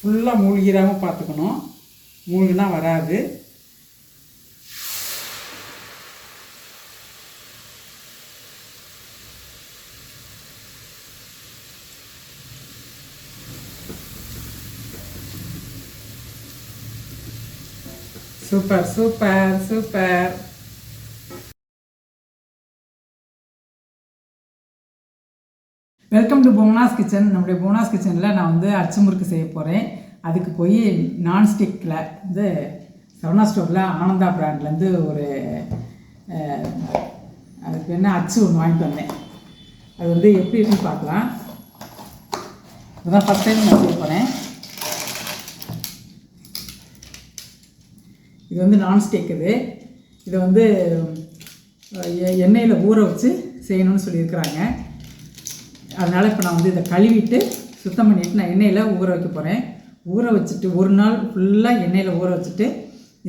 ஃபுல்லாக மூழ்கிடாமல் பார்த்துக்கணும். மூழ்கினா வராது. Super super super. Welcome to Bona's kitchen. நம்முடைய போனாஸ் கிச்சனில் நான் வந்து அச்சு முறுக்கு செய்ய போகிறேன். அதுக்கு போய் நான்ஸ்டிக்கில் வந்து சரவணா ஸ்டோரில் ஆனந்தா பிராண்ட்லேருந்து ஒரு அதுக்கு என்ன அச்சு ஒன்று வாங்கிட்டு வந்தேன். அது வந்து எப்படி இருக்குன்னு பார்க்கலாம். இதுதான் ஃபஸ்ட் டைம் நான் செய்ய போகிறேன். இது வந்து நான்ஸ்டிக். இதை வந்து எண்ணெயில் ஊற வச்சு செய்யணும்னு சொல்லியிருக்கிறாங்க. அதனால் இப்போ நான் வந்து இதை கழுவிட்டு சுத்தம் பண்ணிவிட்டு நான் எண்ணெயில் ஊற வைக்க போகிறேன். ஊற வச்சுட்டு ஒரு நாள் ஃபுல்லாக எண்ணெயில் ஊற வச்சுட்டு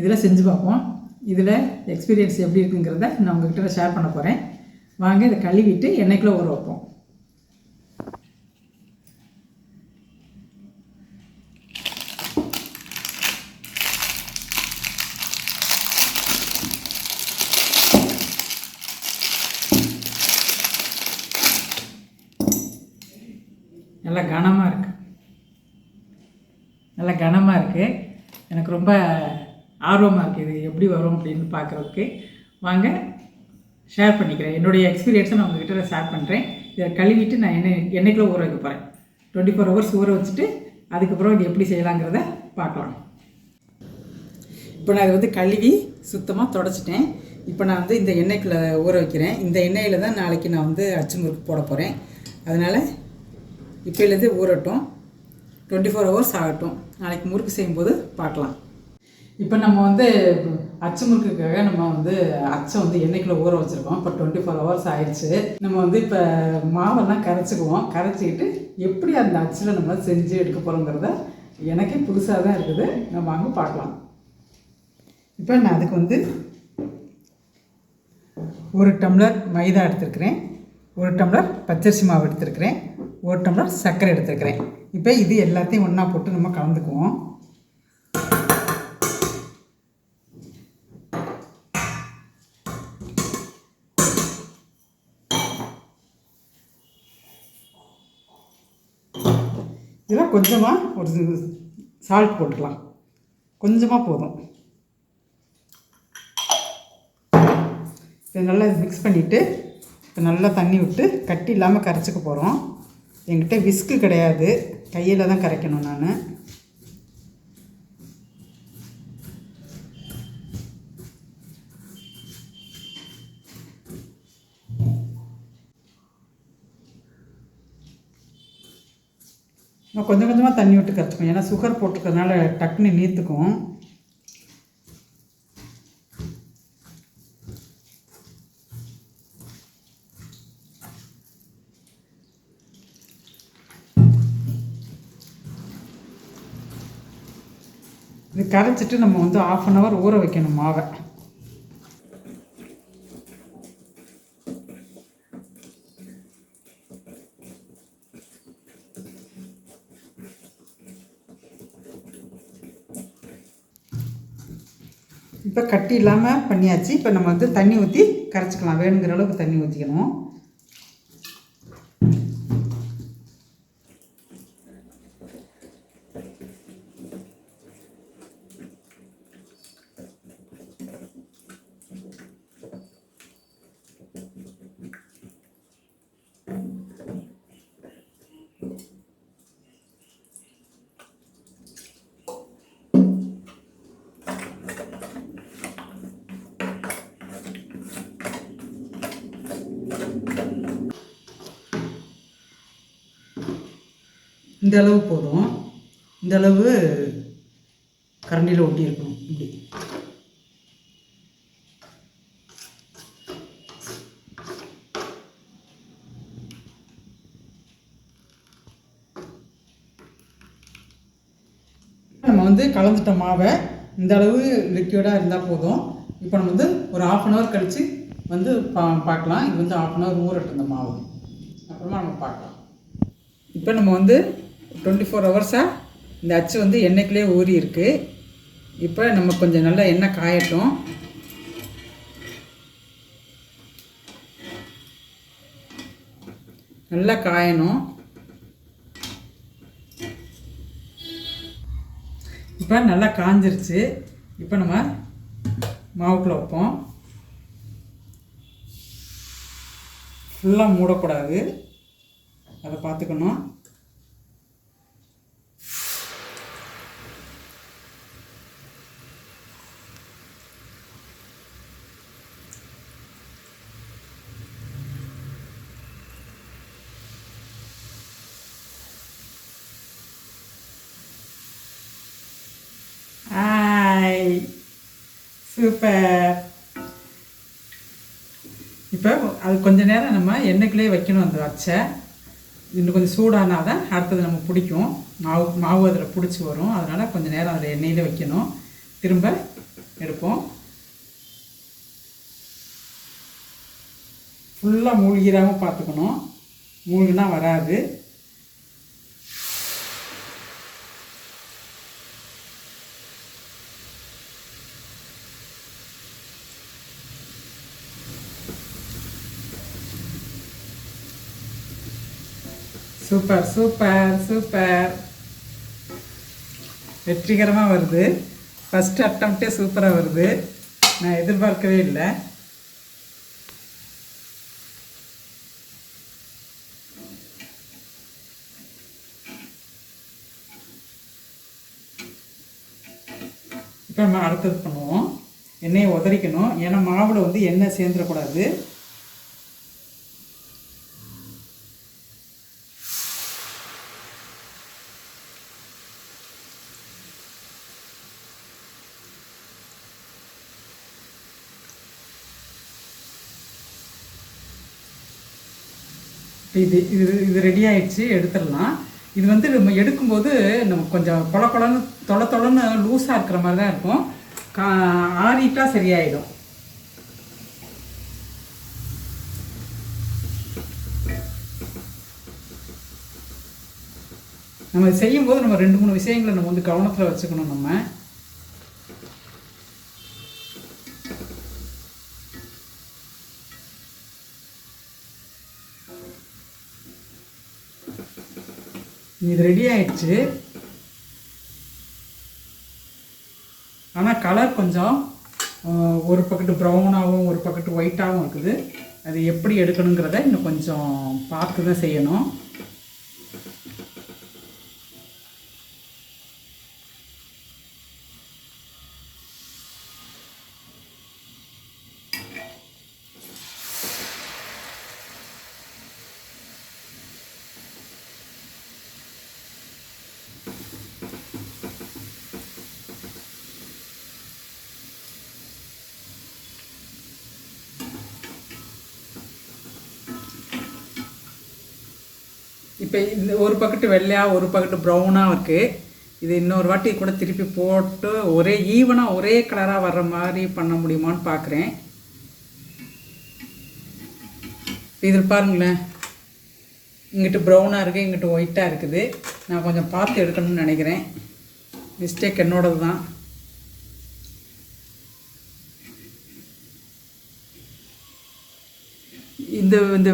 இதில் செஞ்சு பார்ப்போம். இதில் எக்ஸ்பீரியன்ஸ் எப்படி இருக்குங்கிறத நான் உங்கள்கிட்ட ஷேர் பண்ண போகிறேன். வாங்க இதை கழுவிட்டு எண்ணெய்க்குள்ளே ஊற வைப்போம். நல்லா கனமாக இருக்குது. எனக்கு ரொம்ப ஆர்வமாக இருக்குது இது எப்படி வரும் அப்படின்னு பார்க்குறதுக்கு. வாங்க ஷேர் பண்ணிக்கிறேன். என்னுடைய எக்ஸ்பீரியன்ஸை நான் உங்கள்கிட்ட ஷேர் பண்ணுறேன். இதை கழுவிட்டு நான் எண்ணெய்க்குள்ளே ஊற வைக்க போகிறேன். 24 ஹவர்ஸ் ஊற வச்சுட்டு அதுக்கப்புறம் இது எப்படி செய்யலாங்கிறத பார்க்கலாம். இப்போ நான் இதை வந்து கழுவி சுத்தமாக தொடச்சிட்டேன். இப்போ நான் வந்து இந்த எண்ணெய்க்குள்ளே ஊற வைக்கிறேன். இந்த எண்ணெயில் தான் நாளைக்கு நான் வந்து அச்சு முறுக்கு போட போகிறேன். அதனால் இப்போலேருந்து ஊறட்டும். 24 ஹவர்ஸ் ஆகட்டும். நாளைக்கு முறுக்கு செய்யும்போது பார்க்கலாம். இப்போ நம்ம வந்து அச்சு முறுக்குக்காக நம்ம வந்து அச்சை வந்து எண்ணெய்க்குள்ளே ஊற வச்சுருக்கோம். இப்போ 24 ஹவர்ஸ் ஆயிடுச்சு. நம்ம வந்து இப்போ மாவெல்லாம் கரைச்சிக்குவோம். கரைச்சிக்கிட்டு எப்படி அந்த அச்சில் நம்ம செஞ்சு எடுக்க போகிறோங்கிறத எனக்கே புதுசாக தான் இருக்குது. நம்ம வாங்க பார்க்கலாம். இப்போ நான் அதுக்கு வந்து 1 டம்ளர் மைதா எடுத்துருக்கிறேன், 1 டம்ளர் பச்சரிசி மாவு எடுத்துருக்கிறேன், 1 டம்ளர் சர்க்கரை எடுத்துருக்கிறேன். இப்போ இது எல்லாத்தையும் ஒன்றா போட்டு நம்ம கலந்துக்குவோம். இதில் கொஞ்சமாக ஒரு சால்ட் போட்டுக்கலாம். கொஞ்சமாக போதும். இதை நல்லா மிக்ஸ் பண்ணிவிட்டு இப்போ நல்லா தண்ணி விட்டு கட்டி இல்லாமல் கரைச்சிக்க போகிறோம். என்கிட்ட விஸ்கு கிடையாது, கையில் தான் கரைக்கணும் நான். கொஞ்சம் கொஞ்சமாக தண்ணி விட்டு கரைச்சிக்கணும். ஏன்னா சுகர் போட்டுக்கிறதுனால டக்குன்னு நீத்துக்கும். இது கரைச்சிட்டு நம்ம வந்து 1/2 hour ஊற வைக்கணும் மாவை. இப்போ கட்டி இல்லாமல் பண்ணியாச்சு. இப்போ நம்ம வந்து தண்ணி ஊற்றி கரைச்சிக்கலாம். வேணுங்கிற அளவுக்கு தண்ணி ஊற்றிக்கணும். இந்த அளவு போதும். இந்த அளவு கரண்டியில் ஒட்டி இருக்கணும். இப்படி நம்ம வந்து கலந்துட்ட மாவை இந்த அளவு லிக்விடாக இருந்தால் போதும். இப்போ நம்ம வந்து ஒரு 1/2 hour கழித்து வந்து பார்க்கலாம். இது வந்து 1/2 hour ஊறட்டும் இந்த மாவு. அப்புறமா நம்ம பார்க்கலாம். இப்போ நம்ம வந்து 24 ஹவர்ஸாக இந்த அச்சு வந்து எண்ணெய்க்குள்ளே ஊறி இருக்குது. இப்போ நம்ம கொஞ்சம் நல்லா எண்ணெய் காயட்டும். நல்லா காயணும். இப்போ நல்லா காஞ்சிருச்சு. இப்போ நம்ம மாவுக்குள்ளே வைப்போம். ஃபுல்லாக மூடக்கூடாது, அதை பார்த்துக்கணும். ஆய், சூப்பர். இப்போ அது கொஞ்ச நேரம் நம்ம எண்ணெய்க்குள்ளே வைக்கணும். அந்த அச்சை இன்னும் கொஞ்சம் சூடானால் தான் அடுத்தது நம்ம பிடிக்கும். மாவு அதில் பிடிச்சி வரும். அதனால் கொஞ்சம் நேரம் அதில் எண்ணெயில் வைக்கணும். திரும்ப எடுப்போம். ஃபுல்லாக மூழ்கிடாமல் பார்த்துக்கணும். மூழ்கினா வராது. Super super super. வெற்றிகரமாக வருது. ஃபஸ்ட்டு அட்டம்ப்டே சூப்பராக வருது. நான் எதிர்பார்க்கவே இல்லை. இப்போ நம்ம அடுத்தது பண்ணுவோம். எண்ணெயை உதறிக்கணும். ஏன்னா மாவில் வந்து எண்ணெய் சேர்ந்துடக்கூடாது. இது இது இது ரெடி ஆகிடுச்சு. எடுத்துடலாம். இது வந்து நம்ம எடுக்கும்போது நமக்கு கொஞ்சம் கொலன்னு தொலைன்னு லூஸாக இருக்கிற மாதிரி தான் இருக்கும். ஆறிட்டா சரியாயிடும். நம்ம செய்யும்போது நம்ம 2-3 விஷயங்களை நம்ம வந்து கவனத்தில் வச்சுக்கணும். நம்ம இது ரெடி ஆயிடுச்சு. ஆனால் கலர் கொஞ்சம் ஒரு பக்கெட்டு ப்ரௌனாகவும் ஒரு பக்கெட்டு ஒயிட்டாகவும் இருக்குது. அது எப்படி எடுக்கணுங்கிறத இன்னும் கொஞ்சம் பார்த்து தான் செய்யணும். இப்போ இந்த ஒரு பக்கெட்டு வெள்ளையாக ஒரு பக்கெட்டு ப்ரௌனாக இருக்குது. இது இன்னொரு வாட்டி கூட திருப்பி போட்டு ஒரே ஈவனாக ஒரே கலராக வர்ற மாதிரி பண்ண முடியுமான்னு பார்க்குறேன். இதில் பாருங்களேன், இங்கிட்டு ப்ரௌனாக இருக்குது, இங்கிட்டு ஒயிட்டாக இருக்குது. நான் கொஞ்சம் பார்த்து எடுக்கணும்னு நினைக்கிறேன். மிஸ்டேக் என்னோடது தான். இந்த இந்த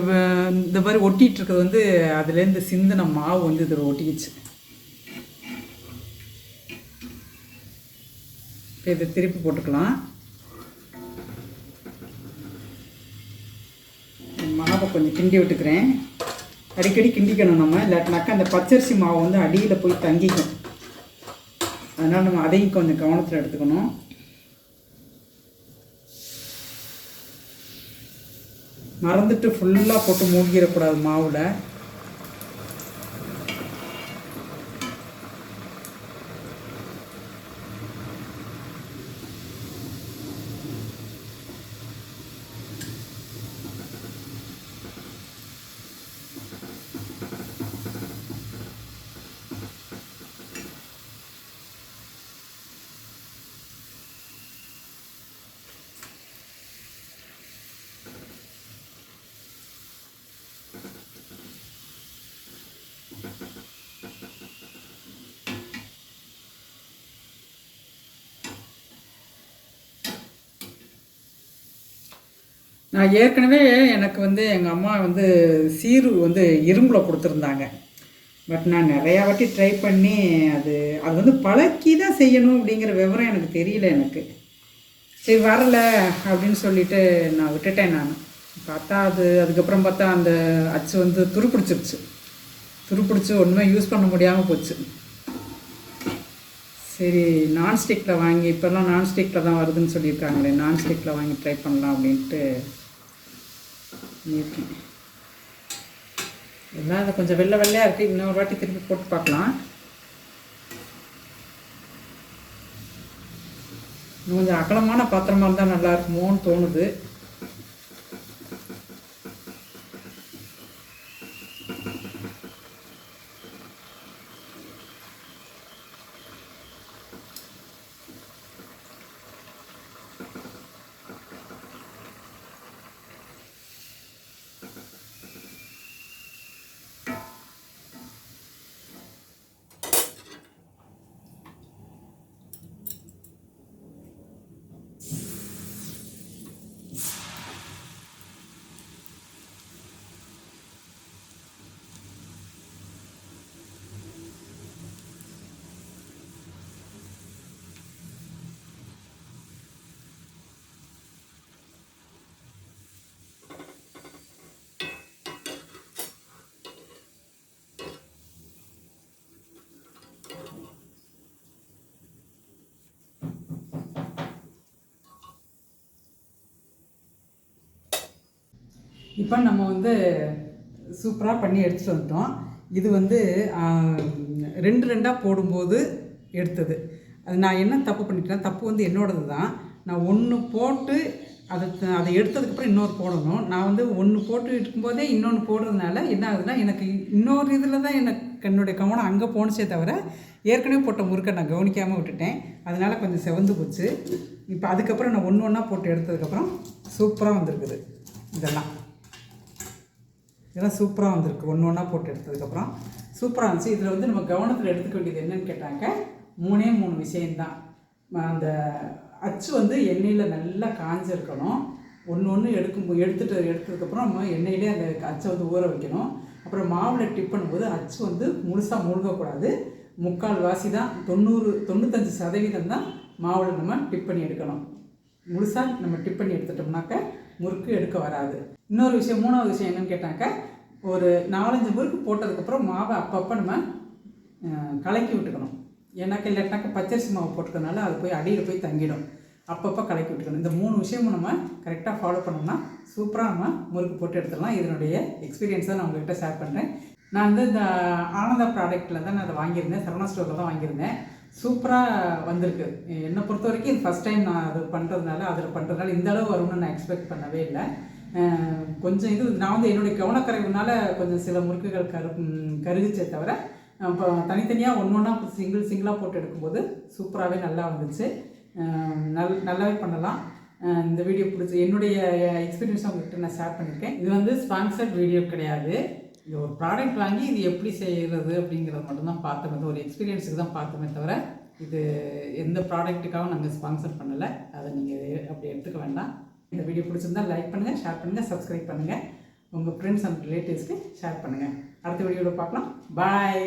இந்த மாதிரி ஒட்டிகிட்டு இருக்கிறது வந்து அதுலேருந்து சிந்தின மாவு வந்து இதில் ஒட்டிக்கிச்சு. இதை திருப்பி போட்டுக்கலாம். மாவை கொஞ்சம் கிண்டி விட்டுக்கிறேன். அடிக்கடி கிண்டிக்கணும் நம்ம, இல்லாட்டினாக்கா அந்த பச்சரிசி மாவு வந்து அடியில் போய் தங்கிக்கும். அதனால் நம்ம அதையும் கொஞ்சம் கவனத்தில் எடுத்துக்கணும். மறந்துட்டு ஃபுல்லாக போட்டு மூழ்கிடக்கூடாது மாவில். நான் ஏற்கனவே எனக்கு வந்து எங்கள் அம்மா வந்து சீரு வந்து இரும்பில் கொடுத்துருந்தாங்க. பட் நான் நிறையா வாட்டி ட்ரை பண்ணி அது அது வந்து பழக்கி தான் செய்யணும் அப்படிங்கிற விவரம் எனக்கு தெரியல எனக்கு. சரி வரல அப்படின்னு சொல்லிட்டு நான் விட்டுட்டேன். நான் பார்த்தா அதுக்கப்புறம் பார்த்தா அந்த அச்சு வந்து துருப்பிடிச்சு ஒன்றுமே யூஸ் பண்ண முடியாமல் போச்சு. சரி நான்ஸ்டிக்கில் வாங்கி இப்போல்லாம் நான்ஸ்டிக்கில் தான் வருதுன்னு சொல்லியிருக்காங்களே, நான்ஸ்டிக்கில் வாங்கி ட்ரை பண்ணலாம் அப்படின்ட்டு இருக்கேன். எல்லாம் அது கொஞ்சம் வெள்ளையாக இருக்குது. இன்னொரு வாட்டி திருப்பி போட்டு பார்க்கலாம். இன்னும் கொஞ்சம் அகலமான பாத்திரமாக இருந்தால் நல்லா இருக்குமோன்னு தோணுது. இப்போ நம்ம வந்து சூப்பராக பண்ணி எடுத்துகிட்டு வந்துட்டோம். இது வந்து ரெண்டாக போடும்போது எடுத்தது. அது நான் என்ன தப்பு பண்ணிட்டேன், தப்பு வந்து என்னோடது தான். நான் ஒன்று போட்டு அதை எடுத்ததுக்கப்புறம் இன்னொரு போடணும். நான் வந்து ஒன்று போட்டு இருக்கும்போதே இன்னொன்று போடுறதுனால என்ன ஆகுதுன்னா, எனக்கு இன்னொரு இதில் தான் என்னுடைய கவனம் அங்கே போணுச்சே தவிர ஏற்கனவே போட்ட முறுக்கை நான் கவனிக்காமல் விட்டுட்டேன். அதனால் கொஞ்சம் செவந்து போச்சு. இப்போ அதுக்கப்புறம் நான் ஒன்றா போட்டு எடுத்ததுக்கப்புறம் சூப்பராக வந்திருக்குது. இதெல்லாம் சூப்பராக வந்திருக்கு. ஒன்றா போட்டு எடுத்ததுக்கப்புறம் சூப்பராக இருந்துச்சு. இதில் வந்து நம்ம கவனத்தில் எடுத்துக்க வேண்டியது என்னென்னு கேட்டாக்க 3 விஷயந்தான். அந்த அச்சு வந்து எண்ணெயில் நல்லா காஞ்சிருக்கணும். ஒன்று எடுத்ததுக்கப்புறம் நம்ம எண்ணெயிலே அந்த அச்சை வந்து ஊற வைக்கணும். அப்புறம் மாவில் டிப் பண்ணும்போது அச்சு வந்து முழுசாக மூழ்கக்கூடாது. 3/4 தான், 95% தான் மாவில் நம்ம டிப் பண்ணி எடுக்கணும். முழுசாக நம்ம டிப் பண்ணி எடுத்துட்டோம்னாக்க முறுக்கு எடுக்க வராது. இன்னொரு விஷயம், 3வது விஷயம் என்னென்னு கேட்டாக்க, ஒரு 4-5 முறுக்கு போட்டதுக்கப்புறம் மாவை அப்பப்போ நம்ம கலக்கி விட்டுக்கணும். ஏன்னாக்க இல்லாட்டினாக்க பச்சரிசி மாவு போட்டுக்கிறதுனால அது போய் அடியில் போய் தங்கிடும். அப்பப்போ கலக்கி விட்டுக்கணும். இந்த 3 விஷயமும் நம்ம கரெக்டாக ஃபாலோ பண்ணோம்னா சூப்பராக நம்ம முறுக்கு போட்டு எடுத்துடலாம். இதனுடைய எக்ஸ்பீரியன்ஸ் தான் நான் உங்கள்கிட்ட ஷேர் பண்ணுறேன். நான் வந்து இந்த ஆனந்தா ப்ராடக்ட்டில் தான் நான் அதை வாங்கியிருந்தேன். சரவணா ஸ்டோரில் தான் வாங்கியிருந்தேன். சூப்பராக வந்திருக்கு. என்னை பொறுத்த வரைக்கும் இது ஃபஸ்ட் டைம் நான் அது பண்ணுறதுனால இந்த அளவு வரும்னு நான் எக்ஸ்பெக்ட் பண்ணவே இல்லை. கொஞ்சம் நான் வந்து என்னுடைய கவனக்குறைவுனால கொஞ்சம் சில முறுக்குகள் கருகிச்சே தவிர இப்போ தனித்தனியாக ஒன்றா சிங்கிளாக போட்டு எடுக்கும்போது சூப்பராகவே நல்லா வந்துச்சு. நல்லாவே பண்ணலாம். இந்த வீடியோ பிடிச்சி என்னுடைய எக்ஸ்பீரியன்ஸை உங்கள்கிட்ட நான் ஷேர் பண்ணியிருக்கேன். இது வந்து ஸ்பான்சர்ட் வீடியோ கிடையாது. இது ஒரு ப்ராடக்ட் வாங்கி இது எப்படி செய்கிறது அப்படிங்கிறது மட்டும்தான் பார்த்தோமே, ஒரு எக்ஸ்பீரியன்ஸுக்கு தான் பார்த்தோமே தவிர இது எந்த ப்ராடக்ட்டுக்காகவும் நாங்கள் ஸ்பான்சர் பண்ணலை. அதை நீங்கள் அப்படி எடுத்துக்க வேண்டாம். இந்த வீடியோ பிடிச்சிருந்தால் லைக் பண்ணுங்கள், ஷேர் பண்ணுங்கள், சப்ஸ்கிரைப் பண்ணுங்கள். உங்கள் ஃப்ரெண்ட்ஸ் அண்ட் ரிலேட்டிவ்ஸ்க்கு ஷேர் பண்ணுங்கள். அடுத்த வீடியோவில் பார்க்கலாம். பாய்.